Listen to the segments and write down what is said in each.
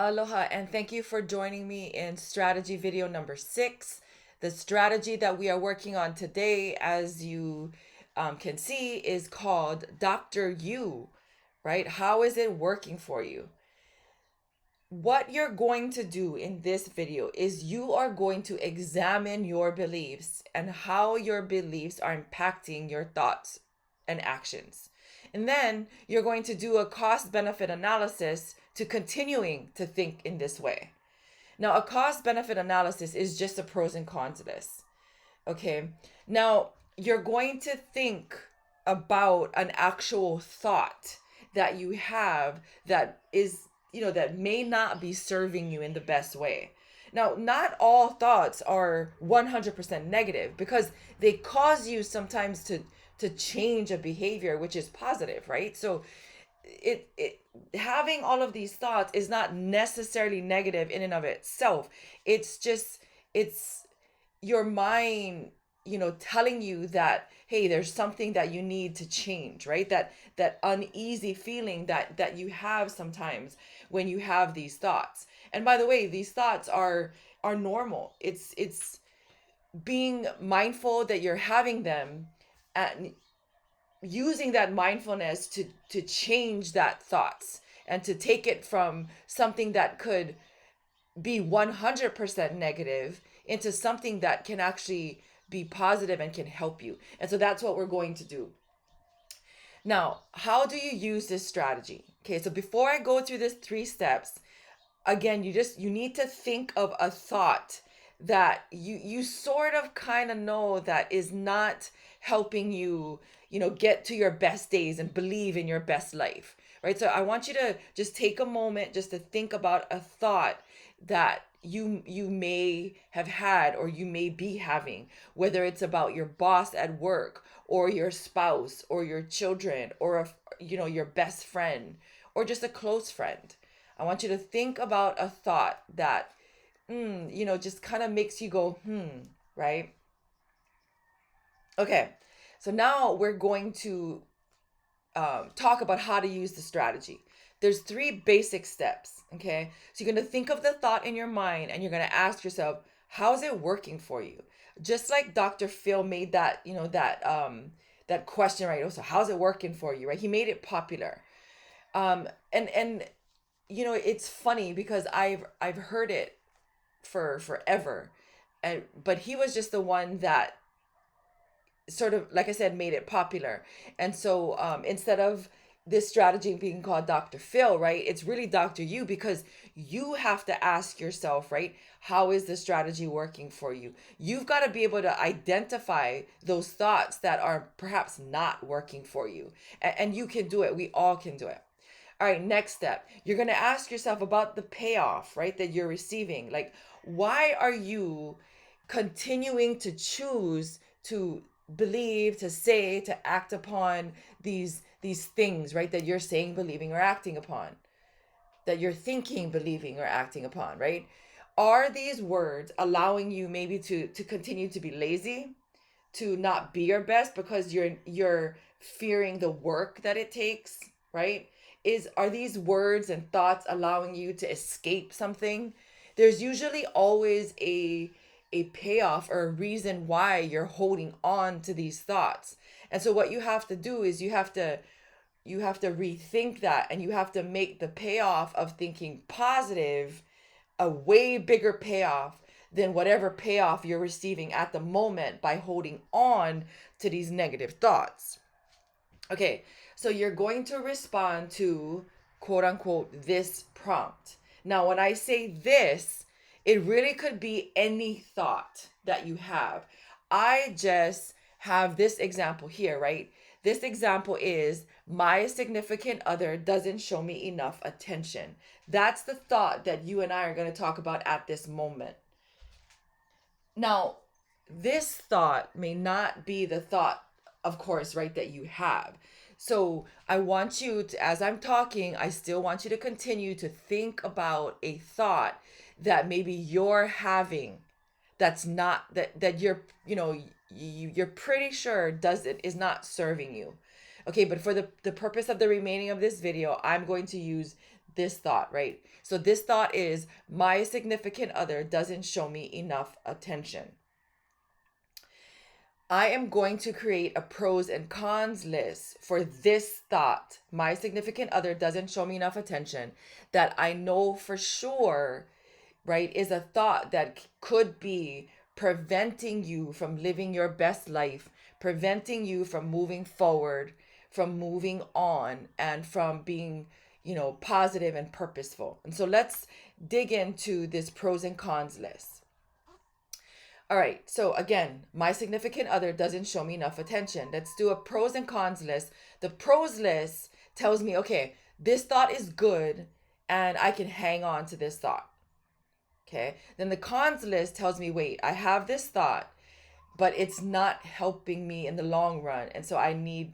Aloha, and thank you for joining me in strategy video number 6. The strategy that we are working on today, as you can see, is called Dr. You, right? How is it working for you? What you're going to do in this video is you are going to examine your beliefs and how your beliefs are impacting your thoughts and actions. And then you're going to do a cost benefit analysis to continuing to think in this way. Now, a cost benefit analysis is just a pros and cons list. Okay. Now, you're going to think about an actual thought that you have that is, that may not be serving you in the best way. Now, not all thoughts are 100% negative because they cause you sometimes to change a behavior which is positive, right? So it having all of these thoughts is not necessarily negative in and of itself. It's your mind, telling you that, hey, there's something that you need to change, right? That uneasy feeling that you have sometimes when you have these thoughts. And by the way, these thoughts are normal. It's being mindful that you're having them and using that mindfulness to change that thoughts and to take it from something that could be 100% negative into something that can actually be positive and can help you. And so that's what we're going to do. Now, how do you use this strategy? Okay, so before I go through this 3 steps, again, you need to think of a thought that you sort of kind of know that is not helping you, get to your best days and believe in your best life, right? So I want you to just take a moment just to think about a thought that you may have had or you may be having, whether it's about your boss at work or your spouse or your children or your best friend or just a close friend. I want you to think about a thought that just kind of makes you go right? Okay, so now we're going to talk about how to use the strategy. There's 3 basic steps. Okay, so you're going to think of the thought in your mind and you're going to ask yourself, how is it working for you? Just like Dr. Phil made that, that question, right? So how's it working for you, right? He made it popular. And it's funny because I've heard it for forever, and but he was just the one that sort of, like I said, made it popular. And so instead of this strategy being called Dr. Phil, right, it's really Dr. You, because you have to ask yourself, right, how is the strategy working for you? You've got to be able to identify those thoughts that are perhaps not working for you. And you can do it. We all can do it. All right, next step. You're going to ask yourself about the payoff, right, that you're receiving. Like, why are you continuing to choose to believe, to say, to act upon these things, right, that you're saying, believing, or acting upon, that you're thinking, believing, or acting upon, right? Are these words allowing you maybe to continue to be lazy, to not be your best because you're fearing the work that it takes, right? Are these words and thoughts allowing you to escape something? There's usually always a payoff or a reason why you're holding on to these thoughts. And so what you have to do is you have to rethink that, and you have to make the payoff of thinking positive a way bigger payoff than whatever payoff you're receiving at the moment by holding on to these negative thoughts. Okay, so you're going to respond to quote unquote this prompt. Now, when I say this, it really could be any thought that you have. I just have this example here, right? This example is, my significant other doesn't show me enough attention. That's the thought that you and I are going to talk about at this moment. Now, this thought may not be the thought, of course, right, that you have. So I want you to, as I'm talking, I still want you to continue to think about a thought that maybe you're having that's not, that you're pretty sure is not serving you. Okay, but for the purpose of the remaining of this video, I'm going to use this thought, right? So this thought is, my significant other doesn't show me enough attention. I am going to create a pros and cons list for this thought. My significant other doesn't show me enough attention, that I know for sure, right, is a thought that could be preventing you from living your best life, preventing you from moving forward, from moving on, and from being, positive and purposeful. And so let's dig into this pros and cons list. All right, so again, my significant other doesn't show me enough attention. Let's do a pros and cons list. The pros list tells me, okay, this thought is good and I can hang on to this thought. Okay, then the cons list tells me, wait, I have this thought, but it's not helping me in the long run. And so I've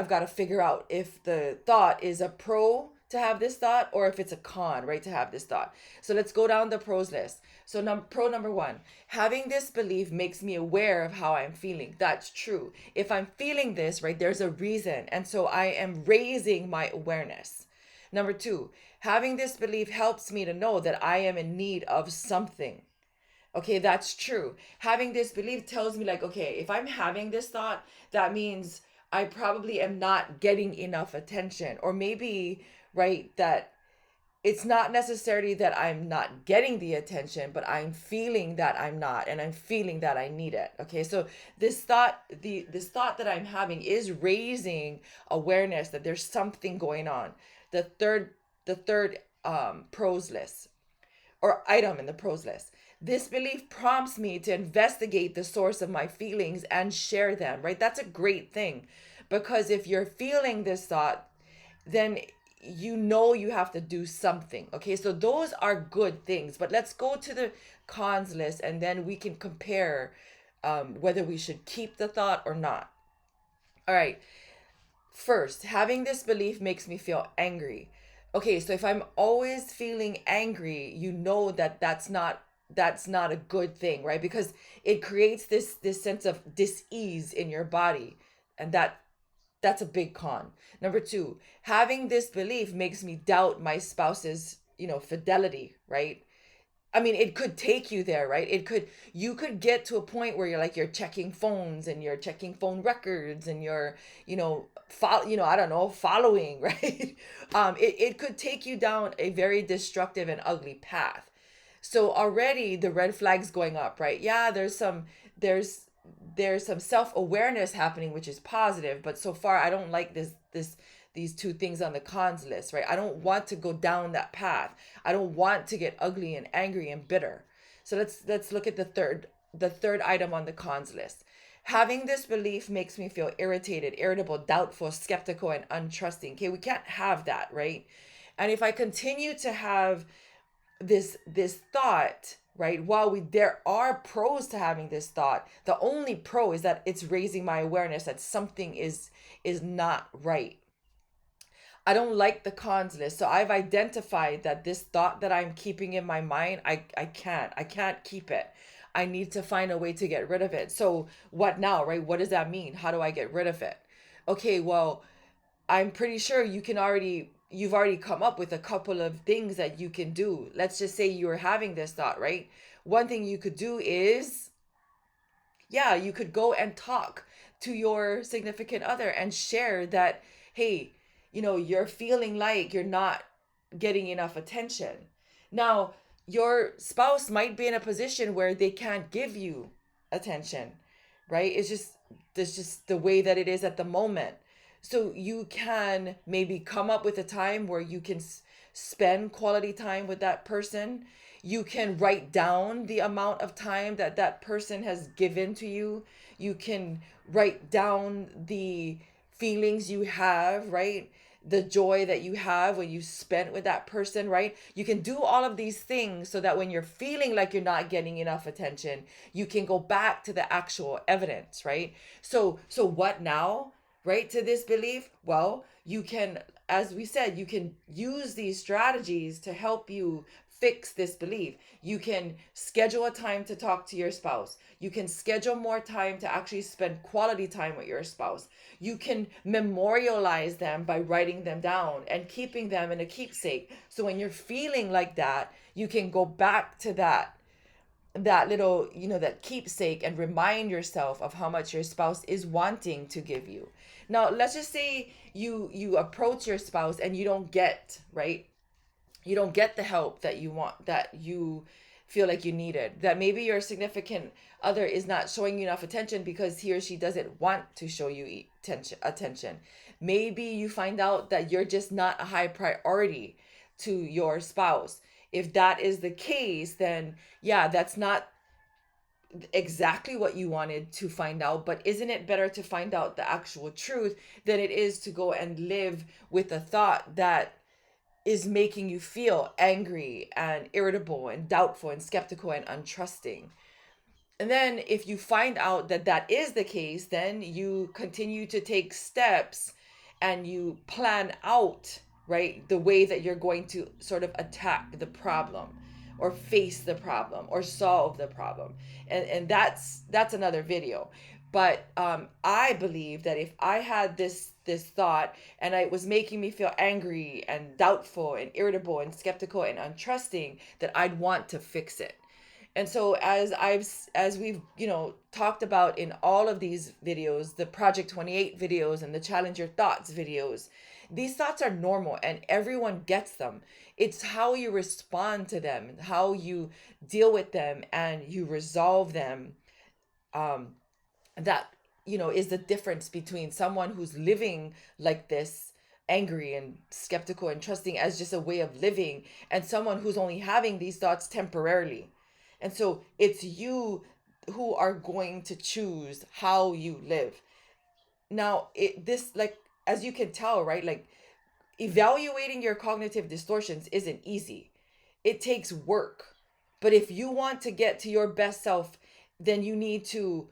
got to figure out if the thought is a pro to have this thought or if it's a con, right, to have this thought. So let's go down the pros list. So pro number one, having this belief makes me aware of how I'm feeling. That's true. If I'm feeling this, right, there's a reason. And so I am raising my awareness. Number two, having this belief helps me to know that I am in need of something. Okay, that's true. Having this belief tells me, like, okay, if I'm having this thought, that means I probably am not getting enough attention. Or maybe, right, that it's not necessarily that I'm not getting the attention, but I'm feeling that I'm not, and I'm feeling that I need it. Okay, so this thought that I'm having is raising awareness that there's something going on. The third pros list, or item in the pros list. This belief prompts me to investigate the source of my feelings and share them, right? That's a great thing, because if you're feeling this thought, then you have to do something. Okay, so those are good things. But let's go to the cons list and then we can compare whether we should keep the thought or not. All right. First, having this belief makes me feel angry. Okay, so if I'm always feeling angry, that's not a good thing, right? Because it creates this sense of dis-ease in your body, and that's a big con. Number two, having this belief makes me doubt my spouse's, fidelity, right? I mean, it could take you there, right? You could get to a point where you're checking phones and you're checking phone records and you're, I don't know, following, right? It could take you down a very destructive and ugly path. So already the red flags going up, right? Yeah, there's some self-awareness happening, which is positive, but so far I don't like these two things on the cons list, right? I don't want to go down that path. I don't want to get ugly and angry and bitter. So let's look at the third item on the cons list. Having this belief makes me feel irritated, irritable, doubtful, skeptical, and untrusting. Okay, we can't have that, right? And if I continue to have this thought, right, there are pros to having this thought, the only pro is that it's raising my awareness that something is not right. I don't like the cons list. So I've identified that this thought that I'm keeping in my mind, I can't keep it. I need to find a way to get rid of it. So what now, right? What does that mean? How do I get rid of it? Okay, well, I'm pretty sure you've already come up with a couple of things that you can do. Let's just say you're having this thought, right? One thing you could do is, yeah, you could go and talk to your significant other and share that, hey, you're feeling like you're not getting enough attention. Now, your spouse might be in a position where they can't give you attention, right? It's just the way that it is at the moment. So you can maybe come up with a time where you can spend quality time with that person. You can write down the amount of time that that person has given to you. You can write down the feelings you have, right? The joy that you have when you spent with that person, right? You can do all of these things so that when you're feeling like you're not getting enough attention, you can go back to the actual evidence, right? So what now? right, to this belief? Well, you can, as we said, you can use these strategies to help you fix this belief. You can schedule a time to talk to your spouse. You can schedule more time to actually spend quality time with your spouse. You can memorialize them by writing them down and keeping them in a keepsake. So when you're feeling like that, you can go back to that little, that keepsake, and remind yourself of how much your spouse is wanting to give you. Now let's just say you approach your spouse and you don't get, right, you don't get the help that you want, that you feel like you needed, that maybe your significant other is not showing you enough attention because he or she doesn't want to show you attention. Maybe you find out that you're just not a high priority to your spouse. If that is the case, then yeah, that's not exactly what you wanted to find out, but isn't it better to find out the actual truth than it is to go and live with a thought that is making you feel angry and irritable and doubtful and skeptical and untrusting? And then if you find out that that is the case, then you continue to take steps and you plan out, right, the way that you're going to sort of attack the problem or face the problem or solve the problem. And that's another video. But I believe that if I had this thought and it was making me feel angry and doubtful and irritable and skeptical and untrusting, that I'd want to fix it. And so as we've, talked about in all of these videos, the Project 28 videos and the Challenge Your Thoughts videos, these thoughts are normal and everyone gets them. It's how you respond to them, how you deal with them and you resolve them, um, that, is the difference between someone who's living like this, angry and skeptical and trusting as just a way of living, and someone who's only having these thoughts temporarily. And so it's you who are going to choose how you live. Now, this, like, as you can tell, right, like, evaluating your cognitive distortions isn't easy. It takes work. But if you want to get to your best self, then you need to,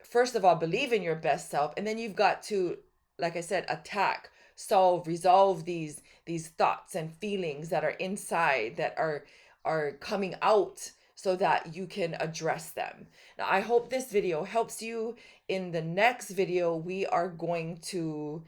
first of all, believe in your best self, and then you've got to, like I said, attack, solve, resolve these thoughts and feelings that are inside, that are coming out, so that you can address them. Now, I hope this video helps you. In the next video, we are going to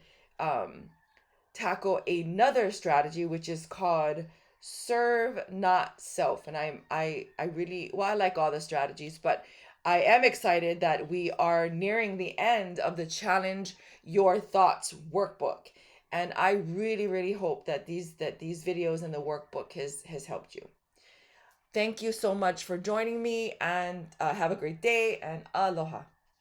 tackle another strategy, which is called serve not self. And I really, well, I like all the strategies, but I am excited that we are nearing the end of the Challenge Your Thoughts workbook. And I really, really hope that these videos and the workbook has helped you. Thank you so much for joining me, and have a great day, and aloha.